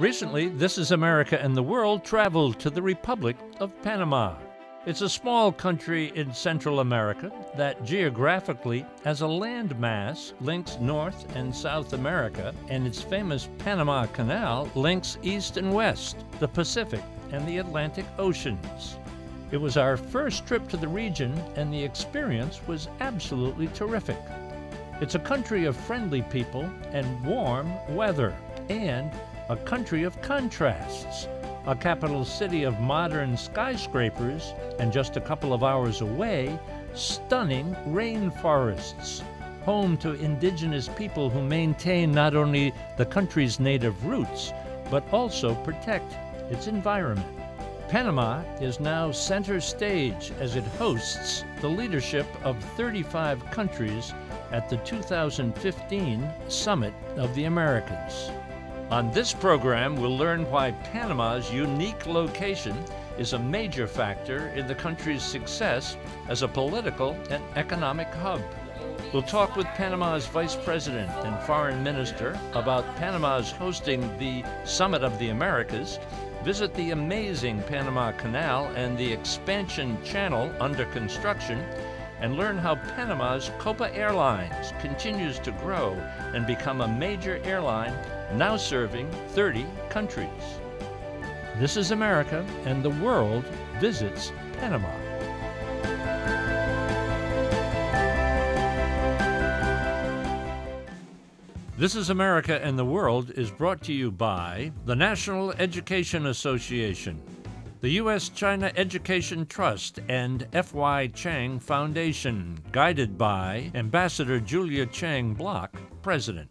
Recently, This Is America and the World traveled to the Republic of Panama. It's a small country in Central America that geographically, as a landmass, links North and South America, and its famous Panama Canal links East and West, the Pacific and the Atlantic Oceans. It was our first trip to the region, and the experience was absolutely terrific. It's a country of friendly people and warm weather, and a country of contrasts. A capital city of modern skyscrapers, and just a couple of hours away, stunning rainforests, home to indigenous people who maintain not only the country's native roots, but also protect its environment. Panama is now center stage as it hosts the leadership of 35 countries at the 2015 Summit of the Americas. On this program, we'll learn why Panama's unique location is a major factor in the country's success as a political and economic hub. We'll talk with Panama's Vice President and Foreign Minister about Panama's hosting the Summit of the Americas, visit the amazing Panama Canal and the Expansion Channel under construction, and learn how Panama's Copa Airlines continues to grow and become a major airline now serving 30 countries. This is America, and the world visits Panama. This is America, and the World is brought to you by the National Education Association, the U.S.-China Education Trust, and F.Y. Chang Foundation, guided by Ambassador Julia Chang Block, President.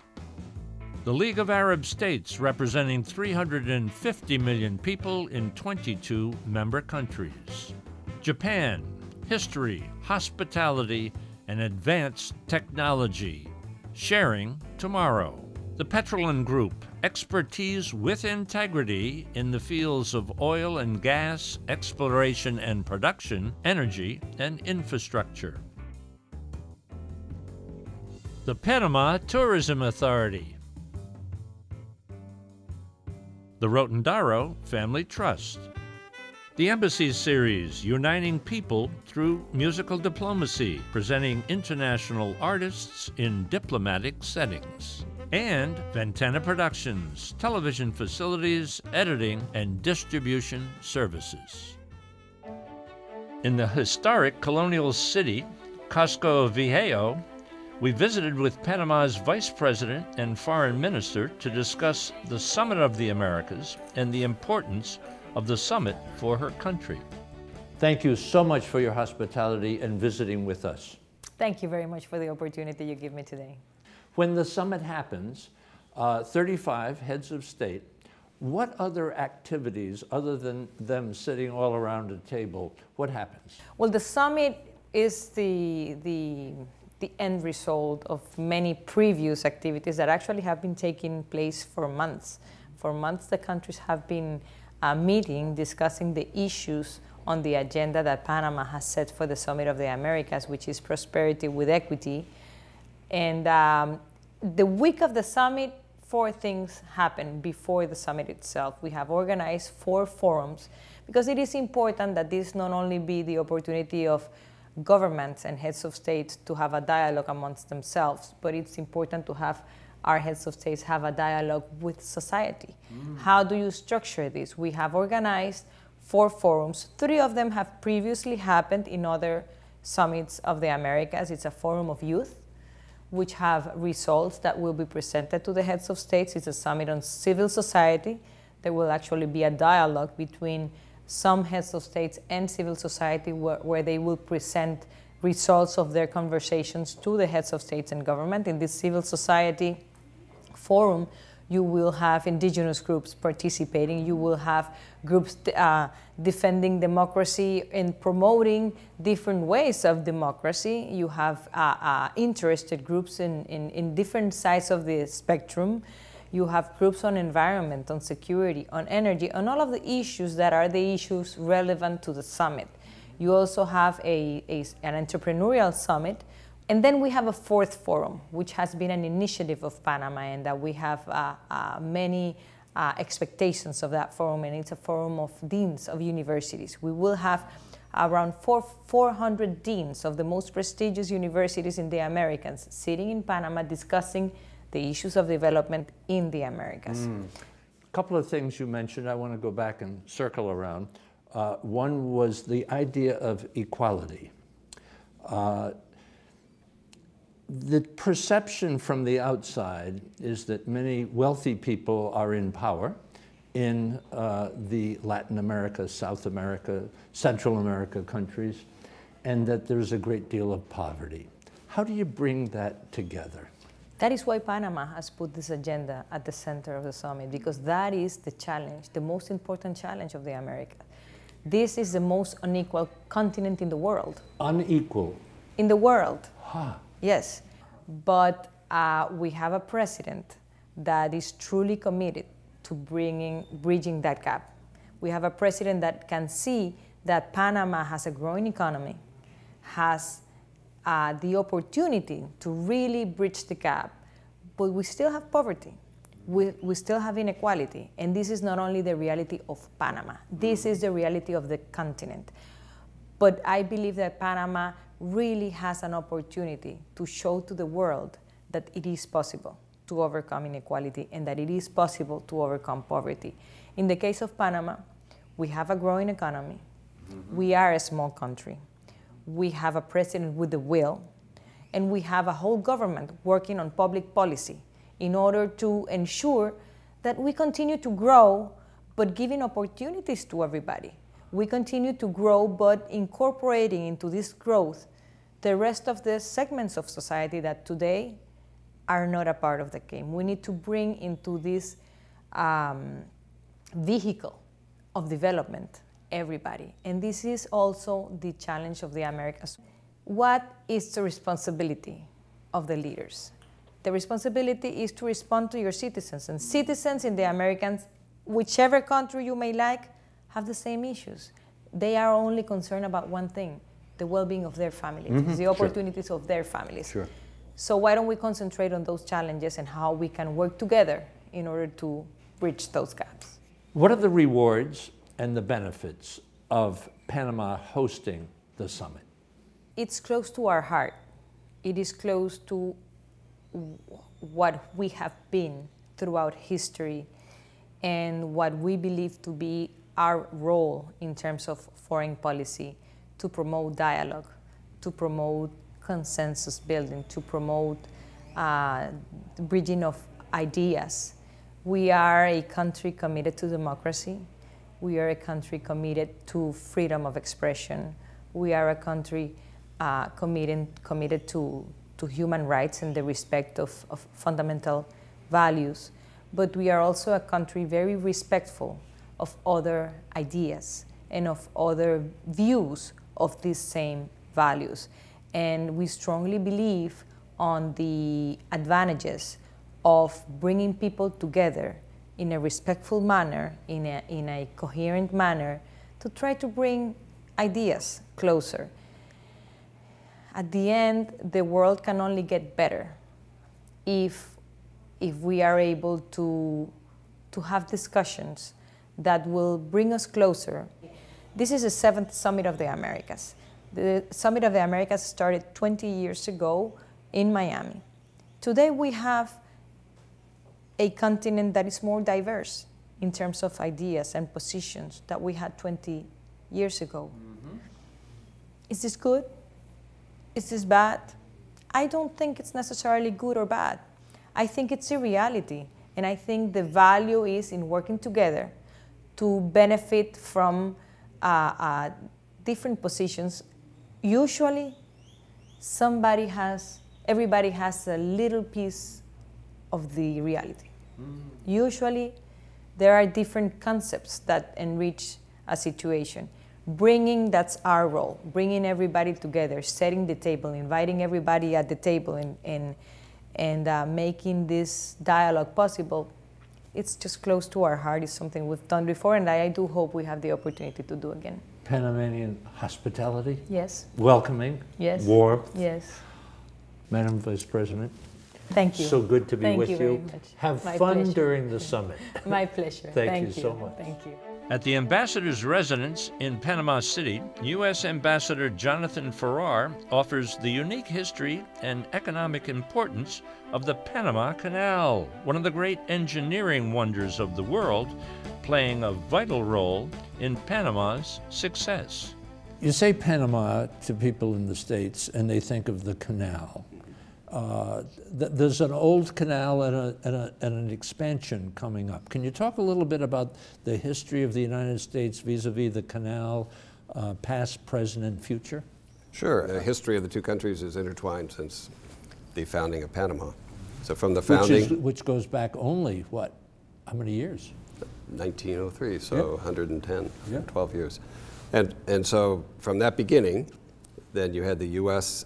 The League of Arab States, representing 350 million people in 22 member countries. Japan, history, hospitality, and advanced technology. Sharing tomorrow. The Petroleum Group, expertise with integrity in the fields of oil and gas, exploration and production, energy, and infrastructure. The Panama Tourism Authority. The Rotondaro Family Trust. The Embassy Series, uniting people through musical diplomacy, presenting international artists in diplomatic settings. And Ventana Productions, television facilities, editing, and distribution services. In the historic colonial city, Casco Viejo, we visited with Panama's Vice President and Foreign Minister to discuss the Summit of the Americas and the importance of the summit for her country. Thank you so much for your hospitality and visiting with us. Thank you very much for the opportunity you give me today. When the summit happens, 35 heads of state, what other activities, other than them sitting all around a table, what happens? Well, the summit is the end result of many previous activities that actually have been taking place for months. For months, the countries have been meeting, discussing the issues on the agenda that Panama has set for the Summit of the Americas, which is prosperity with equity. And the week of the summit, 4 things happen before the summit itself. We have organized 4 forums because it is important that this not only be the opportunity of governments and heads of state to have a dialogue amongst themselves, but it's important to have our heads of states have a dialogue with society. How do you structure this? We have organized 4 forums. 3 of them have previously happened in other summits of the Americas. It's a forum of youth, which have results that will be presented to the heads of states. It's a summit on civil society. There will actually be a dialogue between some heads of states and civil society where they will present results of their conversations to the heads of states and government. In this civil society forum, you will have indigenous groups participating. You will have groups defending democracy and promoting different ways of democracy. You have interested groups in different sides of the spectrum. You have groups on environment, on security, on energy, on all of the issues that are the issues relevant to the summit. You also have an entrepreneurial summit. And then we have a 4th forum, which has been an initiative of Panama, and that we have many expectations of that forum, and it's a forum of deans of universities. We will have around 400 deans of the most prestigious universities in the Americas sitting in Panama discussing the issues of development in the Americas. A couple of things you mentioned, I want to go back and circle around. One was the idea of equality. The perception from the outside is that many wealthy people are in power in the Latin America, South America, Central America countries, and that there's a great deal of poverty. How do you bring that together? That is why Panama has put this agenda at the center of the summit, because that is the challenge, the most important challenge of the Americas. This is the most unequal continent in the world. Unequal? In the world. Huh. Yes, but we have a president that is truly committed to bridging that gap. We have a president that can see that Panama has a growing economy, has the opportunity to really bridge the gap, but we still have poverty. We still have inequality, and this is not only the reality of Panama, this is the reality of the continent. But I believe that Panama really has an opportunity to show to the world that it is possible to overcome inequality and that it is possible to overcome poverty. In the case of Panama, we have a growing economy. We are a small country. We have a president with the will, and we have a whole government working on public policy in order to ensure that we continue to grow, but giving opportunities to everybody. We continue to grow, but incorporating into this growth the rest of the segments of society that today are not a part of the game. We need to bring into this vehicle of development everybody. And this is also the challenge of the Americas. What is the responsibility of the leaders? The responsibility is to respond to your citizens. And citizens in the Americans, whichever country you may like, have the same issues. They are only concerned about one thing, the well-being of their families, the opportunities of their families. Sure. So why don't we concentrate on those challenges and how we can work together in order to bridge those gaps? What are the rewards and the benefits of Panama hosting the summit? It's close to our heart. It is close to what we have been throughout history and what we believe to be our role in terms of foreign policy, to promote dialogue, to promote consensus building, to promote bridging of ideas. We are a country committed to democracy. We are a country committed to freedom of expression. We are a country committed to human rights and the respect of fundamental values. But we are also a country very respectful of other ideas and of other views of these same values. And we strongly believe on the advantages of bringing people together in a respectful manner, in a coherent manner, to try to bring ideas closer. At the end, the world can only get better if we are able to have discussions that will bring us closer. This is the 7th Summit of the Americas. The Summit of the Americas started 20 years ago in Miami. Today we have a continent that is more diverse in terms of ideas and positions that we had 20 years ago. Is this good? Is this bad? I don't think it's necessarily good or bad. I think it's a reality, and I think the value is in working together to benefit from different positions. Usually, everybody has a little piece of the reality. Usually, there are different concepts that enrich a situation. That's our role, bringing everybody together, setting the table, inviting everybody at the table, and making this dialogue possible. It's just close to our heart. It's something we've done before, and I do hope we have the opportunity to do again. Panamanian hospitality? Yes. Welcoming? Yes. Warmth? Yes. Madam Vice President, Thank you. So good to be Thank with you. you. Very much. Have My fun pleasure. during the summit. My pleasure. Thank you so much. Thank you. At the ambassador's residence in Panama City, U.S. Ambassador Jonathan Farrar offers the unique history and economic importance of the Panama Canal, one of the great engineering wonders of the world, playing a vital role in Panama's success. You say Panama to people in the States, and they think of the canal. There's an old canal and an expansion coming up. Can you talk a little bit about the history of the United States vis-a-vis the canal, past, present, and future? Sure. The history of the two countries is intertwined since the founding of Panama. So from the founding... Which goes back only, what, how many years? 1903, so Yep. 110, Yep. 12 years. And so from that beginning, then you had the U.S.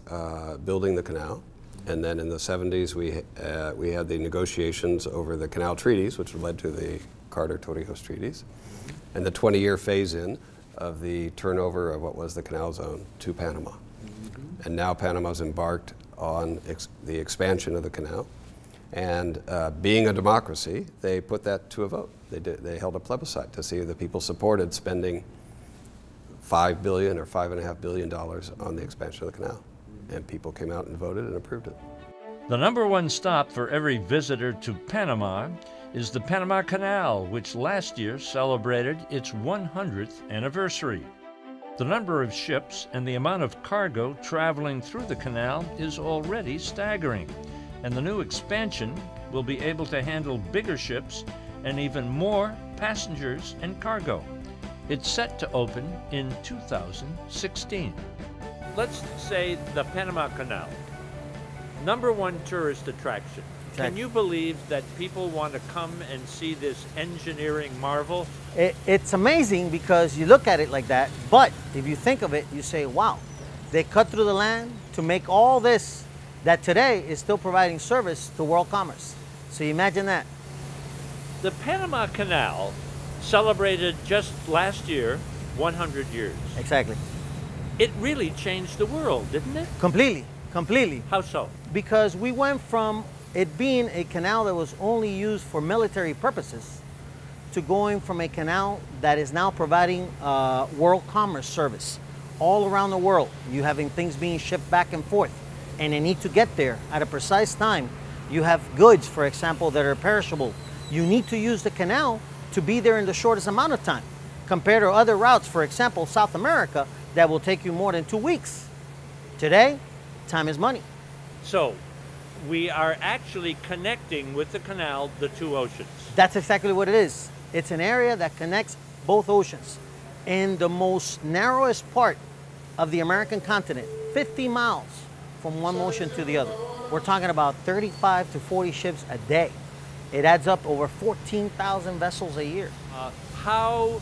Building the canal. And then in the 70s, we had the negotiations over the canal treaties, which led to the Carter-Torrijos treaties, and the 20-year phase-in of the turnover of what was the canal zone to Panama. And now Panama's embarked on the expansion of the canal. And being a democracy, they put that to a vote. They held a plebiscite to see if the people supported spending $5 billion or $5.5 billion on the expansion of the canal. And people came out and voted and approved it. The number one stop for every visitor to Panama is the Panama Canal, which last year celebrated its 100th anniversary. The number of ships and the amount of cargo traveling through the canal is already staggering, and the new expansion will be able to handle bigger ships and even more passengers and cargo. It's set to open in 2016. Let's say the Panama Canal, number one tourist attraction. Exactly. Can you believe that people want to come and see this engineering marvel? It's amazing because you look at it like that, but if you think of it, you say, wow, they cut through the land to make all this that today is still providing service to world commerce. So you imagine that. The Panama Canal celebrated just last year 100 years. Exactly. It really changed the world, didn't it? Completely, completely. How so? Because we went from it being a canal that was only used for military purposes to going from a canal that is now providing world commerce service all around the world. You having things being shipped back and forth, and they need to get there at a precise time. You have goods, for example, that are perishable. You need to use the canal to be there in the shortest amount of time, compared to other routes, for example, South America, that will take you more than 2 weeks. Today, time is money. So, we are actually connecting with the canal the two oceans. That's exactly what it is. It's an area that connects both oceans. In the most narrowest part of the American continent, 50 miles from one ocean to the other. We're talking about 35 to 40 ships a day. It adds up over 14,000 vessels a year. How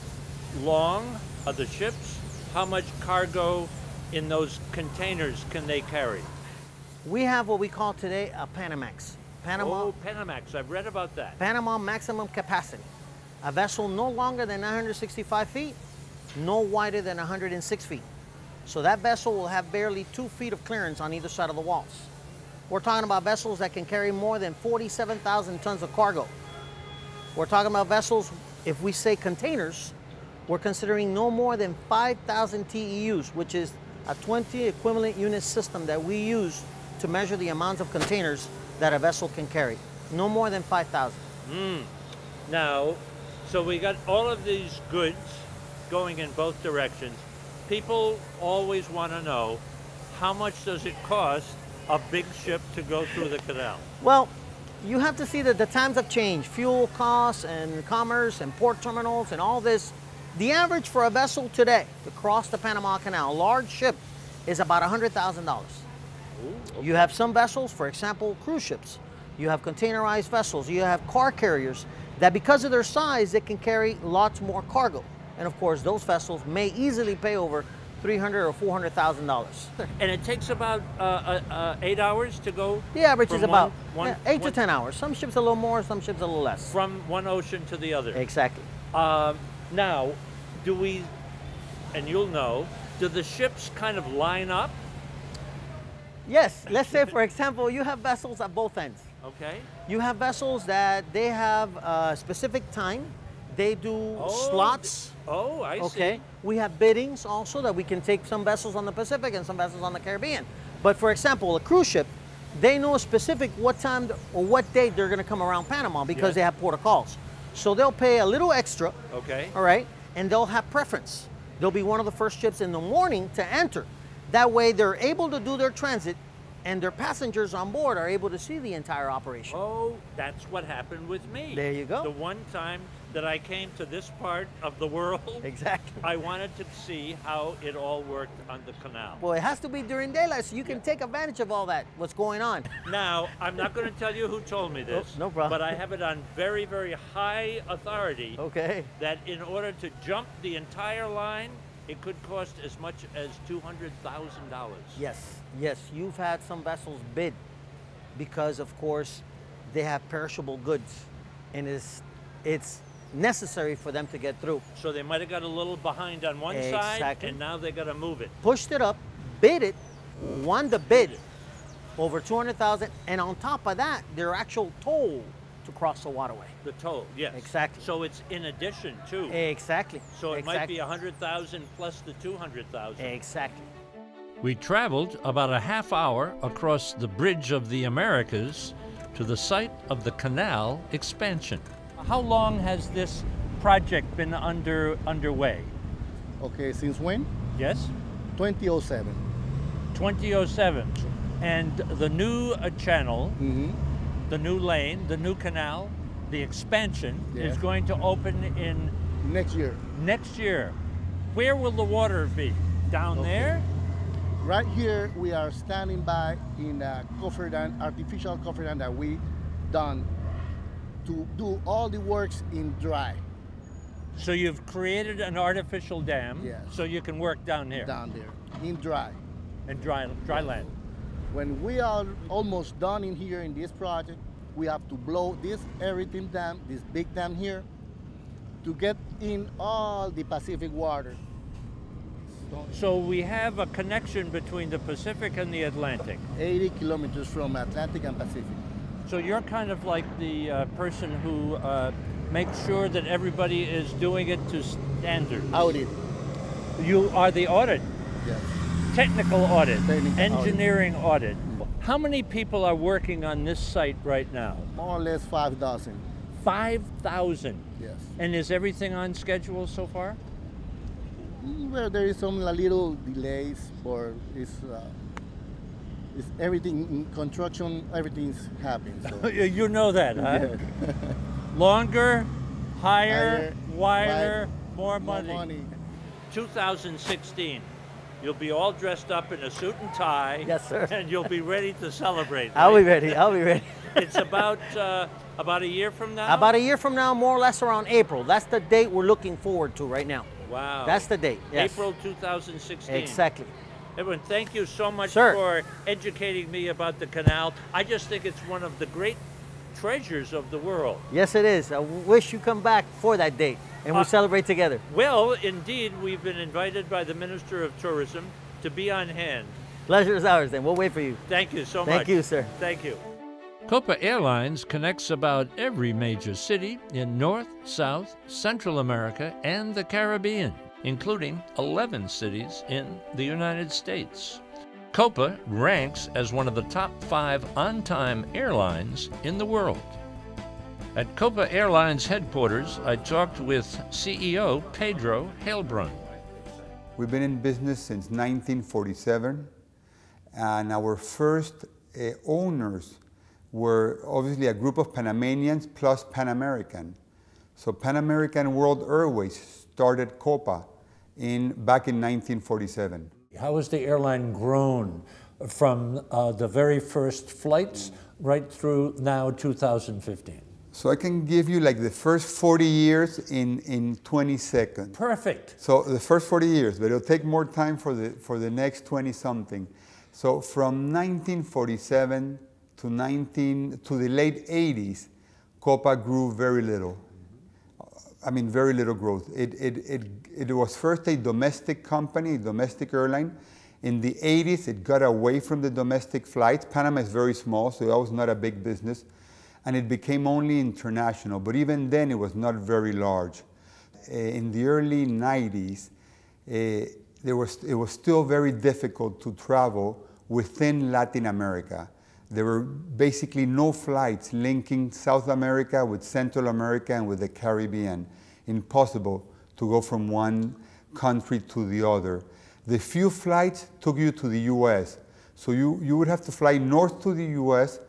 long are the ships? How much cargo in those containers can they carry? We have what we call today a Panamax. Oh, Panamax, I've read about that. Panama maximum capacity. A vessel no longer than 965 feet, no wider than 106 feet. So that vessel will have barely 2 feet of clearance on either side of the walls. We're talking about vessels that can carry more than 47,000 tons of cargo. We're talking about vessels, if we say containers, we're considering no more than 5,000 TEUs, which is a 20 equivalent unit system that we use to measure the amount of containers that a vessel can carry. No more than 5,000. Now, so we got all of these goods going in both directions. People always want to know, how much does it cost a big ship to go through the canal? Well, you have to see that the times have changed. Fuel costs and commerce and port terminals and all this. The average for a vessel today to cross the Panama Canal, a large ship, is about $100,000. Okay. You have some vessels, for example, cruise ships. You have containerized vessels. You have car carriers that because of their size, they can carry lots more cargo. And of course, those vessels may easily pay over $300,000 or $400,000. And it takes about 8 hours to go? The average is about 8 to one, 10 hours. Some ships a little more, some ships a little less. From one ocean to the other? Exactly. Now, do we, and you'll know, do the ships kind of line up? Yes, let's say for example, you have vessels at both ends. Okay. You have vessels that they have a specific time. They do slots. Oh, I Okay. see. We have biddings also that we can take some vessels on the Pacific and some vessels on the Caribbean. But for example, a cruise ship, they know specific what time or what date they're going to come around Panama because Yes. they have port of calls. So they'll pay a little extra. Okay. All right. And they'll have preference. They'll be one of the first ships in the morning to enter. That way they're able to do their transit and their passengers on board are able to see the entire operation. Oh, that's what happened with me. There you go. The one time that I came to this part of the world, Exactly. I wanted to see how it all worked on the canal. Well, it has to be during daylight so you can take advantage of all that, what's going on. Now, I'm not going to tell you who told me this, No problem. but I have it on very, very high authority Okay. that in order to jump the entire line, it could cost as much as $200,000. Yes, yes, you've had some vessels bid because, of course, they have perishable goods and it's necessary for them to get through. So they might have got a little behind on one side, Exactly. and now they got to move it. Pushed it up, bid it, won the bid, over 200,000, and on top of that, their actual toll to cross the waterway. The toll, yes. Exactly. So it's in addition too. Exactly. So it might be exactly. 100,000 plus the 200,000. Exactly. We traveled about a half hour across the Bridge of the Americas to the site of the Canal Expansion. How long has this project been underway? Okay, since when? Yes? 2007. 2007. And the new channel, Mm-hmm. the new lane, the new canal, the expansion is Yeah. going to open in Next year. next year. Where will the water be? Down Okay. there? Right here, we are standing by in a cofferdam, artificial cofferdam that we done to do all the works in dry So you've created an artificial dam Yes. so you can work down here down there, in dry. in dry land. When we are almost done in here in this project, we have to blow this everything dam, this big dam here, to get in all the Pacific water. So we have a connection between the Pacific and the Atlantic. 80 kilometers from Atlantic and Pacific. So you're kind of like the person who makes sure that everybody is doing it to standards. Audit, You are the audit, yes. technical audit, Technical audit. engineering audit. How many people are working on this site right now? More or less 5,000, 5,000. yes. And is everything on schedule so far? Well, there is some little delays, but it's everything in construction. Everything's happening. So. You know that, huh? Yeah. Longer, higher, Higher, wider, more More money. money. 2016. You'll be all dressed up in a suit and tie. Yes, sir. And you'll be ready to celebrate. I'll be right? ready. I'll be ready. It's about a year from now? About a year from now, more or less around April. That's the date we're looking forward to right now. Wow. That's the date. Yes. April 2016. Exactly. Everyone, thank you so much Sir. for educating me about the canal. I just think it's one of the great treasures of the world. Yes, it is. I wish you come back for that date and we celebrate together. Well, indeed, we've been invited by the Minister of Tourism to be on hand. Pleasure is ours then. We'll wait for you. Thank you so much. Thank you, sir. Thank you. Copa Airlines connects about every major city in North, South, Central America, and the Caribbean, including 11 cities in the United States. Copa ranks as one of the top 5 on-time airlines in the world. At Copa Airlines headquarters, I talked with CEO Pedro Heilbron. We've been in business since 1947, and our first owners were obviously a group of Panamanians plus Pan American. So Pan American World Airways started Copa back in 1947. How has the airline grown from the very first flights right through now 2015? So I can give you like the first 40 years in 20 seconds. Perfect. So the first 40 years, but it'll take more time for the next 20 something. So from 1947 to the late 80s, Copa grew very little. I mean, very little growth. It was first a domestic company, domestic airline. In the 80s, it got away from the domestic flights. Panama is very small, so that was not a big business. And it became only international, but even then it was not very large. In the early 90s, it was still very difficult to travel within Latin America. There were basically no flights linking South America with Central America and with the Caribbean. Impossible to go from one country to the other. The few flights took you to the US. So you would have to fly north to the US,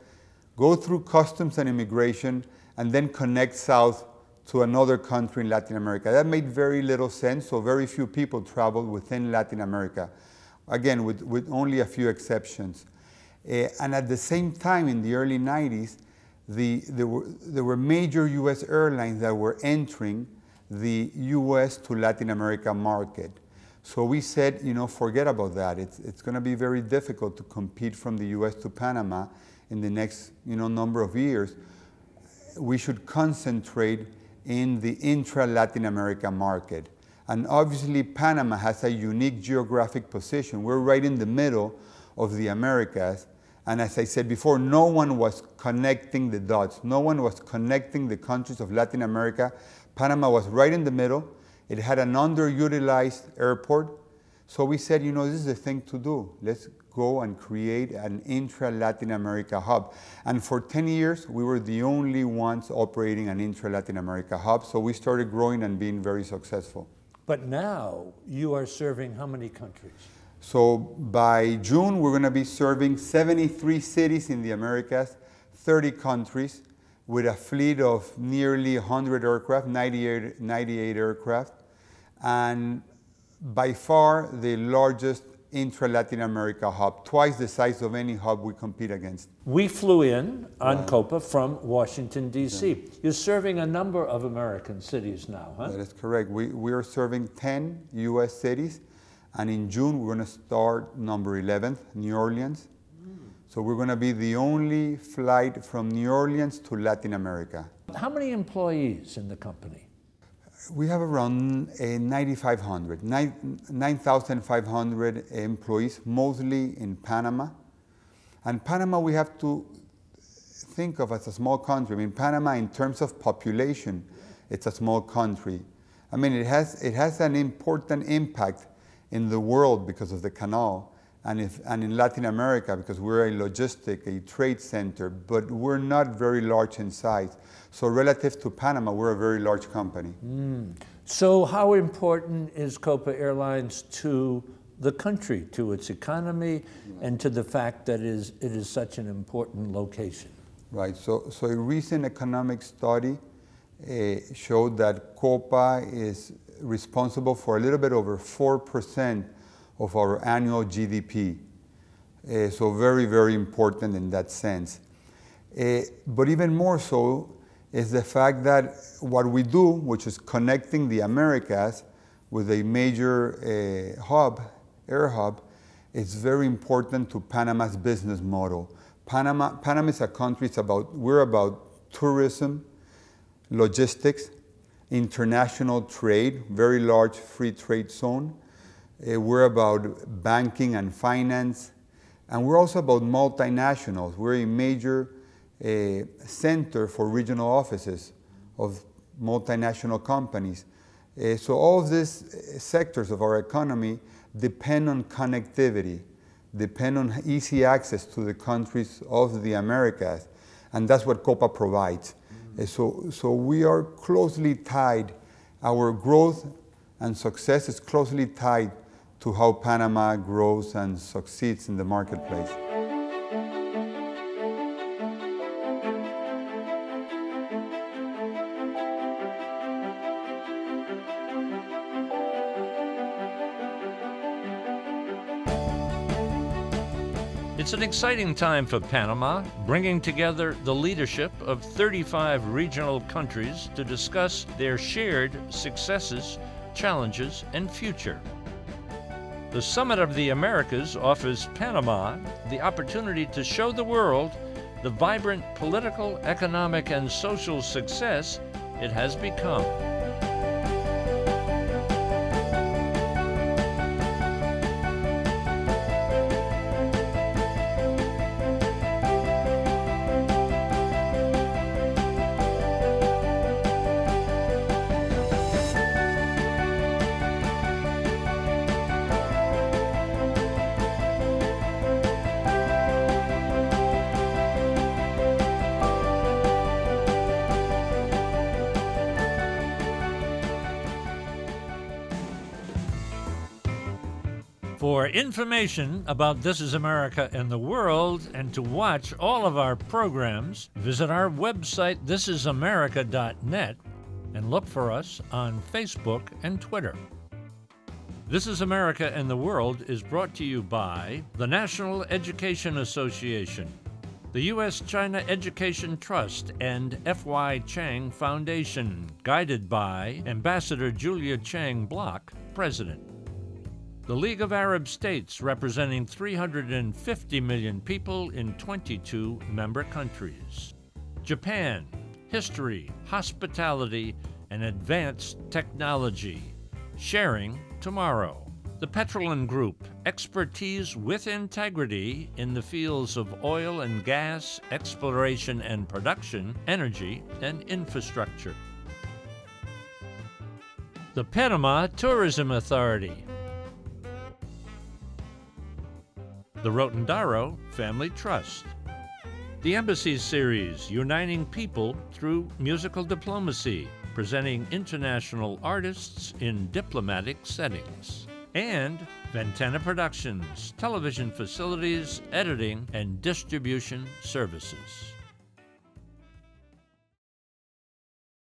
go through customs and immigration, and then connect south to another country in Latin America. That made very little sense, so very few people traveled within Latin America. Again, with only a few exceptions. And at the same time, in the early 90s, there were major US airlines that were entering the US to Latin America market. So we said, forget about that. It's going to be very difficult to compete from the US to Panama in the next, number of years. We should concentrate in the intra-Latin America market. And obviously, Panama has a unique geographic position. We're right in the middle of the Americas. And as I said before, no one was connecting the dots. No one was connecting the countries of Latin America. Panama was right in the middle. It had an underutilized airport. So we said, this is the thing to do. Let's go and create an intra-Latin America hub. And for 10 years, we were the only ones operating an intra-Latin America hub. So we started growing and being very successful. But now you are serving how many countries? So by June, we're going to be serving 73 cities in the Americas, 30 countries, with a fleet of nearly 100 aircraft, 98 aircraft, and by far the largest intra-Latin America hub, twice the size of any hub we compete against. We flew in on Copa from Washington, D.C. Yeah. You're serving a number of American cities now, huh? That is correct. We are serving 10 U.S. cities, and in June we're going to start number 11, New Orleans. So we're going to be the only flight from New Orleans to Latin America. How many employees in the company? We have around 9,500, 9,500 employees, mostly in Panama. And Panama we have to think of as a small country. I mean, Panama in terms of population, it's a small country. I mean, it has an important impact in the world because of the canal, and in Latin America because we're a trade center, but we're not very large in size. So relative to Panama, we're a very large company. So how important is Copa Airlines to the country, to its economy, and to the fact that it is such an important location? Right, so a recent economic study showed that Copa is responsible for a little bit over 4% of our annual GDP. So very, very important in that sense. But even more so is the fact that what we do, which is connecting the Americas with a major air hub, is very important to Panama's business model. Panama is a country, we're about tourism, logistics, international trade, very large free trade zone. We're about banking and finance, and we're also about multinationals. We're a major center for regional offices of multinational companies. So all of these sectors of our economy depend on connectivity, depend on easy access to the countries of the Americas, and that's what Copa provides. So we are closely tied. Our growth and success is closely tied to how Panama grows and succeeds in the marketplace. It's an exciting time for Panama, bringing together the leadership of 35 regional countries to discuss their shared successes, challenges, and future. The Summit of the Americas offers Panama the opportunity to show the world the vibrant political, economic, and social success it has become. For information about This Is America and the World and to watch all of our programs, visit our website thisisamerica.net and look for us on Facebook and Twitter. This is America and the World is brought to you by the National Education Association, the U.S.-China Education Trust, and F.Y. Chang Foundation, guided by Ambassador Julia Chang Block, President. The League of Arab States, representing 350 million people in 22 member countries. Japan, history, hospitality, and advanced technology. Sharing tomorrow. The Petrolin Group, expertise with integrity in the fields of oil and gas, exploration and production, energy, and infrastructure. The Panama Tourism Authority. The Rotondaro Family Trust. The Embassy Series, uniting people through musical diplomacy, presenting international artists in diplomatic settings. And Ventana Productions, television facilities, editing, and distribution services.